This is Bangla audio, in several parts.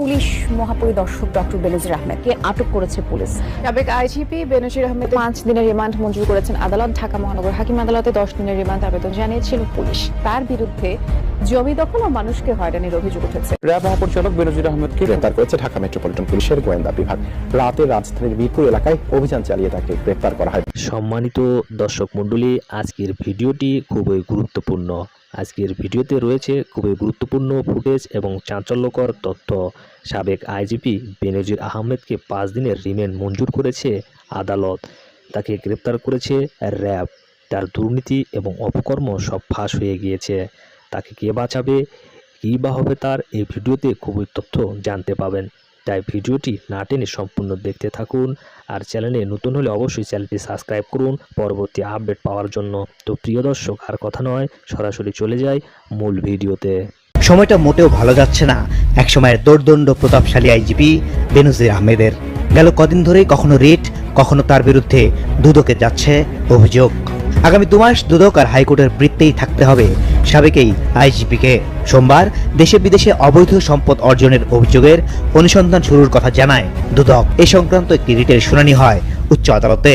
পুলিশ মহাপরিদর্শক ডক্টর বেনজির আহমেদকে আটক করেছে পুলিশ। সাবেক আইজিপি বেনজির আহমেদ 5 দিনের রিমান্ড মঞ্জুর করেছেন আদালত। ঢাকা মহানগর হাকিম আদালতে 10 দিনের রিমান্ড আবেদন জানিয়েছিল পুলিশ। তার বিরুদ্ধে জমি দখল ও মানুষকে হয়রানির অভিযোগ উঠেছে। র্যাব মহাপরিচালক বেনজির আহমেদকে গ্রেফতার করেছে ঢাকা মেট্রোপলিটন পুলিশের গোয়েন্দা বিভাগ। রাতে রাজধানীর মিরপুর এলাকায় অভিযান চালিয়ে তাকে গ্রেফতার করা হয়। সম্মানিত দর্শক মণ্ডলী, আজকের ভিডিওটি খুবই গুরুত্বপূর্ণ। আজকের ভিডিওতে রয়েছে খুবই গুরুত্বপূর্ণ ফুটেজ এবং চাঞ্চল্যকর তথ্য। সাবেক আইজিপি বেনজির আহমেদকে 5 দিনের রিমান্ড মঞ্জুর করেছে আদালত। তাকে গ্রেপ্তার করেছে র্যাব। তার দুর্নীতি এবং অপকর্ম সব ফাঁস হয়ে গিয়েছে। তাকে কে বাঁচাবে, কী বা হবে তার এই ভিডিওতে খুবই তথ্য জানতে পাবেন। তাই ভিডিওটি না টেনে সম্পূর্ণ দেখতে থাকুন। আর চ্যানেলে নতুন হলে অবশ্যই চ্যানেলটি সাবস্ক্রাইব করুন পরবর্তী আপডেট পাওয়ার জন্য। তো প্রিয় দর্শক, আর কথা নয়, সরাসরি চলে যাই মূল ভিডিওতে। সময়টা মোটেও ভালো যাচ্ছে না এক সময়ের দোর্দণ্ড প্রতাপশালী আইজিপি বেনজির আহমেদের। গেল কদিন ধরেই কখনো রিট, কখনো তার বিরুদ্ধে দুদকে যাচ্ছে অভিযোগ। আগামী 2 মাস দুদক আর হাইকোর্টের বৃত্তেই থাকতে হবে সাবেক এই আইজিপিকে। সোমবার দেশে বিদেশে অবৈধ সম্পদ অর্জনের অভিযোগের অনুসন্ধান শুরুর কথা জানায় দুদক। এ সংক্রান্ত একটি রিটের শুনানি হয় উচ্চ আদালতে,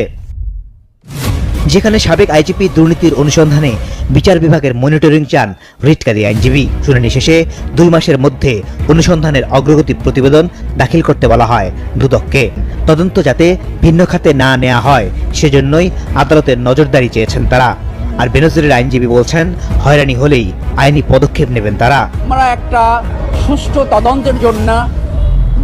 যেখানে সাবেক আইজিপি দুর্নীতির অনুসন্ধানে বিচার বিভাগের মনিটরিং চান রিটকারী আইনজীবী। শুনানি শেষে 2 মাসের মধ্যে অনুসন্ধানের অগ্রগতি প্রতিবেদন দাখিল করতে বলা হয় দুদককে। তদন্ত যাতে ভিন্ন খাতে না নেওয়া হয় সেজন্যই আদালতের নজরদারি চেয়েছেন তারা। আর বেনজিরের আইনজীবী বলছেন, হয়রানি হলেই আইনি পদক্ষেপ নেবেন তারা। আমরা একটা সুষ্ঠু তদন্তের জন্য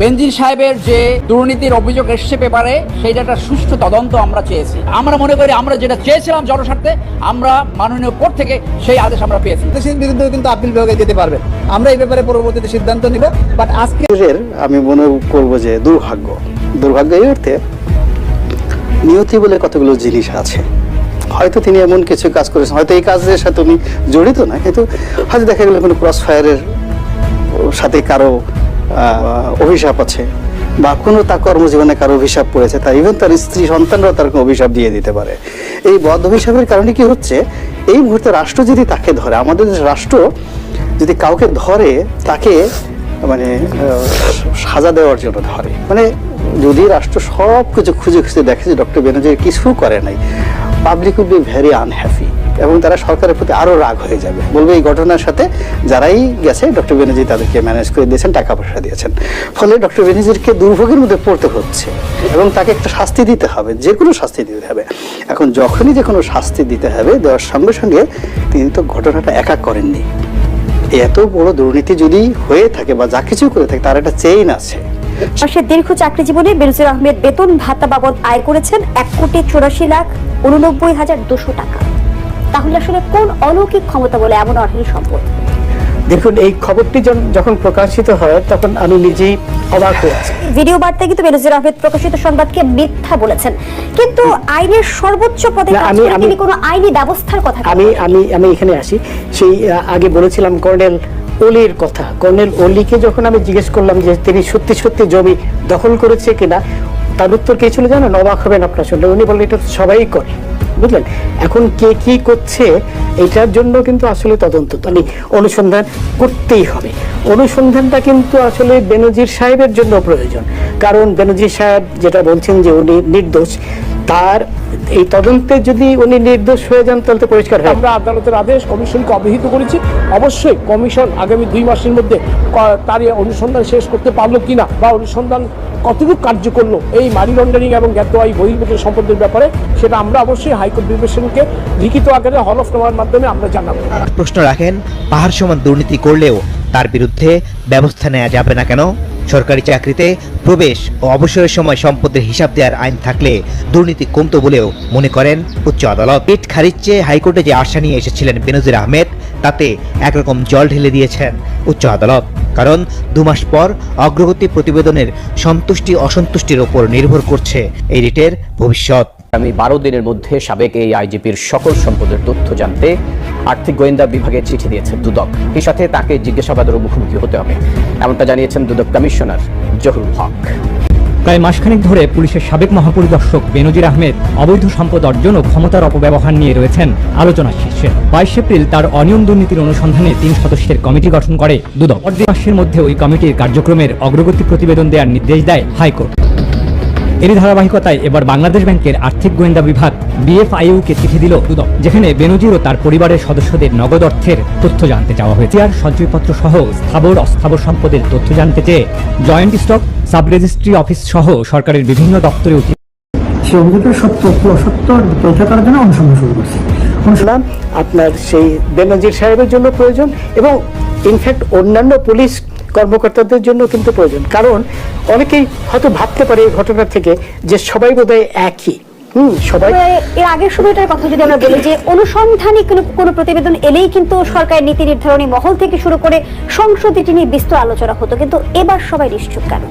বেনজির সাহেবের যে দুর্নীতির অভিযোগ এসছে পেপারে, সেইটা একটা সুষ্ঠু তদন্ত আমরা চেয়েছি। আমরা মনে করি আমরা যেটা চেয়েছিলাম জনস্বার্থে, আমরা মাননীয় কোর্ট থেকে সেই আদেশ আমরা পেয়েছি। দেশের বিরুদ্ধে কিন্তু আপিল বিভাগে যেতে পারবেন। আমরা এই ব্যাপারে পরবর্তীতে সিদ্ধান্ত নিব। বাট আজকে আমি মনে করব যে দুর্ভাগ্য এই অর্থে নিয়তি বলে কতগুলো জিনিস আছে। হয়তো তিনি এমন কিছু কাজ করেছেন, হয়তো এই কাজের সাথে উনি জড়িত না, কিন্তু হয়তো দেখা গেল কোনো ক্রস ফায়ারের সাথে কারো অভিশাপ আছে, বা কোনো তার কর্মজীবনে কারো অভিশাপ পড়েছে, তার ইভেন তার স্ত্রী সন্তানরাও তার অভিশাপ দিয়ে দিতে পারে। এই বদ অভিশাপের কারণে কি হচ্ছে, এই মুহূর্তে রাষ্ট্র যদি তাকে ধরে, আমাদের রাষ্ট্র যদি কাউকে ধরে, তাকে মানে সাজা দেওয়ার জন্য ধরে। মানে যদি রাষ্ট্র সব কিছু খুঁজে খুঁজে দেখে যে ডক্টর বেনজির কিছু করে নাই, public will be very unhappy, এবং তারা সরকারের প্রতি আরো রাগ হয়ে যাবে। বলবে এই ঘটনার সাথে যারাই গেছে ডক্টর বেনজির তাদেরকে ম্যানেজ করে দিয়েছেন, টাকা পয়সা দিয়েছেন, ফলে ডক্টর বেনজিরকে দুর্ভোগের মধ্যে পড়তে হচ্ছে এবং তাকে একটা শাস্তি দিতে হবে, যে কোনো শাস্তি দিতে হবে। এখন যখনই যে কোনো শাস্তি দিতে হবে, দেওয়ার সঙ্গে সঙ্গে তিনি তো ঘটনাটা একা করেননি। এত বড় দুর্নীতি যদি হয়ে থাকে বা যা কিছু করে থাকে, তার একটা চেইন আছে। সে দীর্ঘ চাকরি জীবনে বেনজির আহমেদ বেতন ভাতা বাবদ আয় করেছেন 1,84,89,200 টাকা। তাহলে আসলে কোন অলৌকিক ক্ষমতা বলে এমন অঢেল সম্পদ? দেখুন, এই খবরটি যখন প্রকাশিত হয় তখন আমি নিজেই অবাক হয়েছি। ভিডিও বার্তায় কিন্তু বেনজির আহমেদ প্রকাশিত সংবাদকে মিথ্যা বলেছেন, কিন্তু আইনের সর্বোচ্চ পদে তিনি কোনো আইনি ব্যবস্থার কথা আমি এখানে আসি। সেই আগে বলেছিলাম কর্নেল অলির কথা। কর্নেল অলিকে যখন আমি জিজ্ঞেস করলাম যে তিনি সত্যি সত্যি জমি দখল করেছে কিনা, তার উত্তর কে ছিল জানেন? অবাক হবেন আপনার শুনলে। উনি বললেন এটা তো সবাই করে, বুঝলেন। এখন কে কি করছে এটার জন্য কিন্তু আসলে তদন্ত মানে অনুসন্ধান করতেই হবে। অনুসন্ধানটা কিন্তু আসলে বেনজির সাহেবের জন্য প্রয়োজন, কারণ বেনজির সাহেব যেটা বলছেন যে উনি নির্দোষ, তার এই তদন্তে যদি উনি নির্দোষ হয়ে যান তাহলে তো পরিষ্কার হয়। আমরা আদালতের আদেশ কমিশনকে অবহিত করেছি। অবশ্যই কমিশন আগামী 2 মাসের মধ্যে তার অনুসন্ধান শেষ করতে পারলো কিনা, বা অনুসন্ধান কতটুকু কার্য করলো এই মানি লন্ডারিং এবং জ্ঞাতওয়াই বহির্ভূত সম্পদের ব্যাপারে, সেটা আমরা অবশ্যই হাইকোর্ট ডিভিশনকে লিখিত আকারে হলফনামার মাধ্যমে আমরা জানাবো। প্রশ্ন রাখেন, পাহাড় সমান দুর্নীতি করলেও তার বিরুদ্ধে ব্যবস্থা নেওয়া যাবে না কেন? সরকারি চাকরিতে প্রবেশ ও অবসরের সময় সম্পদের হিসাব দেওয়ার আইন থাকলে দুর্নীতি কমতো বলেও মনে করেন উচ্চ আদালত। রিট খারিজ চেয়ে হাইকোর্টে যে আশা নিয়ে এসেছিলেন বেনজির আহমেদ, তাতে একরকম জল ঢেলে দিয়েছেন উচ্চ আদালত। কারণ 2 মাস পর অগ্রগতি প্রতিবেদনের সন্তুষ্টি অসন্তুষ্টির ওপর নির্ভর করছে এই রিটের ভবিষ্যৎ। আমি 12 দিনের মধ্যে সাবেক এই আইজিপির সকল সম্পদের তথ্য জানতে আর্থিক গোয়েন্দা বিভাগে চিঠি দিয়েছে দুদক। এই সাথে তাকে জিজ্ঞাসাবাদের মুখোমুখি হতে হবে, এমনটা জানিয়েছেন দুদক কমিশনার জহুরুল হক। প্রায় মাসখানেক ধরে পুলিশের সাবেক মহাপরিদর্শক বেনজির আহমেদ অবৈধ সম্পদ অর্জন ও ক্ষমতার অপব্যবহার নিয়ে রয়েছেন আলোচনার শীর্ষে। 22 এপ্রিল তার অনিয়ম দুর্নীতির অনুসন্ধানে 3 সদস্যের কমিটি গঠন করে দুদক। 1.5 মাসের মধ্যে ওই কমিটির কার্যক্রমের অগ্রগতি প্রতিবেদন দেওয়ার নির্দেশ দেয় হাইকোর্ট। এরই ধারাবাহিকতায় এবার বাংলাদেশ ব্যাংকের আর্থিক গোয়েন্দা বিভাগ BFIU-কে চিঠি দিল দুদক, যেখানে বেনজির ও তার পরিবারের সদস্যদের নগদ অর্থের তথ্য জানতে চাওয়া হয়েছে। আর সঞ্চয়পত্র সহ স্থাবর অস্থাবর সম্পদের তথ্য জানতে চেয়ে joint stock sub registry office সহ সরকারের বিভিন্ন দপ্তরে সেই অভিযোগের সত্য কি অসত্য পরীক্ষা করার জন্য অনুসন্ধান শুরু করছে। অনুসন্ধান আপনার সেই বেনজির সাহেবের জন্য প্রয়োজন এবং ইনফ্যাক্ট অন্যান্য পুলিশ কর্মকর্তাদের জন্য কিন্তু প্রয়োজন। কারণ অনেকেই হয়তো ভাবতে পারে এই ঘটনা থেকে যে সবাই বোধহয় একই। সবাই এর আগের সময়টার কথা যদি আমরা বলি যে অনুসন্ধানী কোনো প্রতিবেদন এলেই কিন্তু সরকারের নীতি নির্ধারণী মহল থেকে শুরু করে সংসদে এটি নিয়ে বিস্তর আলোচনা হতো, কিন্তু এবার সবাই নিশ্চুপ কেন?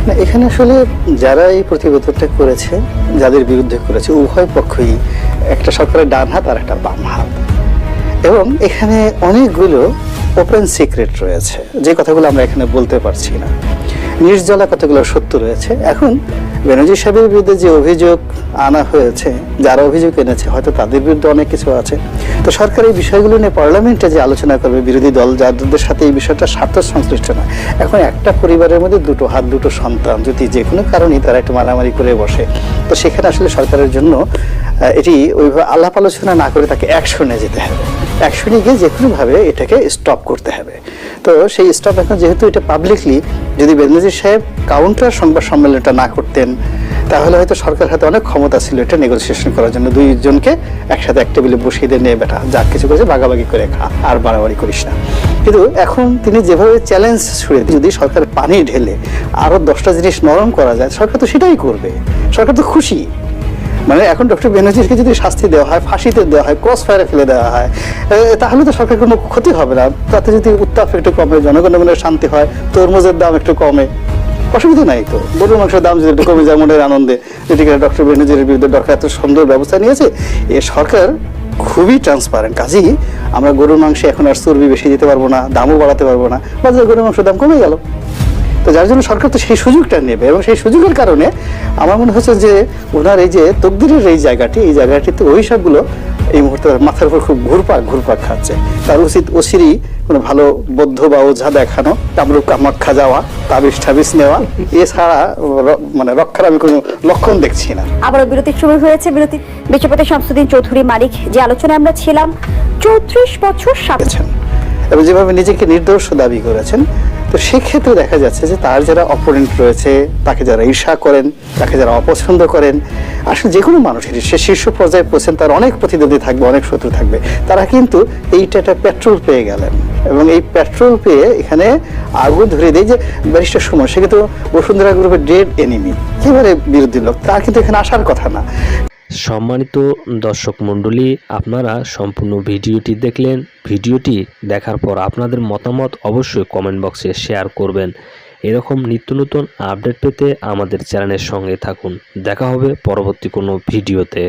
না, এখানে আসলে যারা এই প্রতিবেদনটা করেছে, যাদের বিরুদ্ধে করেছে, উভয় পক্ষই একটা সরকারের ডান হাত আর একটা বাম হাত, এবং এখানে অনেকগুলো ওপেন সিক্রেট রয়েছে যে কথাগুলো আমরা এখানে বলতে পারছি না। নির্জলা কতগুলো সত্য রয়েছে। এখন বেনজির সাহেবের বিরুদ্ধে যে অভিযোগ আনা হয়েছে, যারা অভিযোগ এনেছে হয়তো তাদের বিরুদ্ধে অনেক কিছু আছে। তো সরকার এই বিষয়গুলো নিয়ে পার্লামেন্টে যে আলোচনা করবে, বিরোধী দল যাদের সাথে এই বিষয়টা স্বার্থ সংশ্লিষ্ট না। এখন একটা পরিবারের মধ্যে দুটো হাত, দুটো সন্তান যদি যে কোনো কারণেই তারা একটু মারামারি করে বসে, তো সেখানে আসলে সরকারের জন্য এটি ওইভাবে আলাপ আলোচনা না করে তাকে অ্যাকশনে যেতে হবে। অ্যাকশনে গিয়ে যে কোনোভাবে এটাকে স্টপ করতে হবে। তো সেই স্টপ এখন যেহেতু এটা পাবলিকলি, যদি বেনজির সাহেব কাউন্টার সংবাদ সম্মেলনটা না করতেন তাহলে হয়তো সরকার হাতে অনেক ক্ষমতা ছিল এটা নেগোসিয়েশন করার জন্য। দুইজনকে একসাথে এক টেবিলে বসিয়ে দিয়ে নিয়ে বেটা যা কিছু করেছে ভাগাভাগি করে খা, আর বাড়াবাড়ি করিস না। কিন্তু এখন তিনি যেভাবে চ্যালেঞ্জ ছুড়ে, যদি সরকার পানি ঢেলে আরো 10টা জিনিস নরম করা যায়, সরকার তো সেটাই করবে। সরকার তো খুশি। মানে এখন ডক্টর বেনজিরকে যদি শাস্তি দেওয়া হয়, ফাঁসিতে দেওয়া হয়, ক্রস ফায়ারে ফেলে দেওয়া হয়, তাহলে তো সরকার কোনো ক্ষতি হবে না। তাতে যদি উত্তাপ একটু কমে, জনগণের মনে শান্তি হয়, তরমুজের দাম একটু কমে, অসুবিধা নাই তো। গরুর মাংসের দাম যদি একটু কমে যায় মনের আনন্দে, যেটি ডক্টর বেনজিরের বিরুদ্ধে দরকার এত সুন্দর ব্যবস্থা নিয়েছে, এ সরকার খুবই ট্রান্সপারেন্ট। কাজেই আমরা গরুর মাংসে এখন আর চর্বি বেশি দিতে পারবো না, দামও বাড়াতে পারবো না, বাজারে গরুর মাংসের দাম কমে গেল। তো যার জন্য সরকার তো সেই সুযোগটা নেবে, এবং সেই সুযোগের কারণে আমার মনে হচ্ছে যে ওনার এই যে তকদিরের এই জায়গাটিতে ওই সবগুলো এই মুহূর্তে মাথার উপর খুব ঘুরপাক খাচ্ছে। তার উচিত অচিরেই কোনো ভালো বৌদ্ধ বা ওঝা দেখানো, কামরূপ কামাখ্যা যাওয়া, তাবিজ নেওয়া, এছাড়া মানে রক্ষার আমি কোনো লক্ষণ দেখছি না। আবারও বিরতি শুরু হয়েছে। বিরতি বিচারপতি শামসুদ্দিন চৌধুরী মালিক যে আলোচনায় আমরা ছিলাম, 34 বছর সাথে এবং যেভাবে নিজেকে নির্দোষ দাবি করেছেন, তো সেক্ষেত্রে দেখা যাচ্ছে যে তার যারা অপোনেন্ট রয়েছে, তাকে যারা ঈর্ষা করেন, তাকে যারা অপছন্দ করেন, আসলে যে কোনো মানুষের সে শীর্ষ পর্যায়ে পৌঁছেন, তার অনেক প্রতিদ্বন্দ্বী থাকবে, অনেক শত্রু থাকবে। তারা কিন্তু এইটা একটা পেট্রোল পেয়ে গেলেন, এবং এই পেট্রোল পেয়ে এখানে আগুন ধরে দেয় যে ব্যারিস্টার সুমন, সে কিন্তু বসুন্ধরা গ্রুপের ডেড এনিমি, একেবারে বিরোধী লোক, তার কিন্তু এখানে আসার কথা না। সম্মানিত দর্শক মণ্ডলী, আপনারা সম্পূর্ণ ভিডিওটি দেখলেন। ভিডিওটি দেখার পর আপনাদের মতামত অবশ্যই কমেন্ট বক্সে শেয়ার করবেন। এরকম নিত্য নতুন আপডেট পেতে আমাদের চ্যানেলের সঙ্গে থাকুন। দেখা হবে পরবর্তী কোনো ভিডিওতে।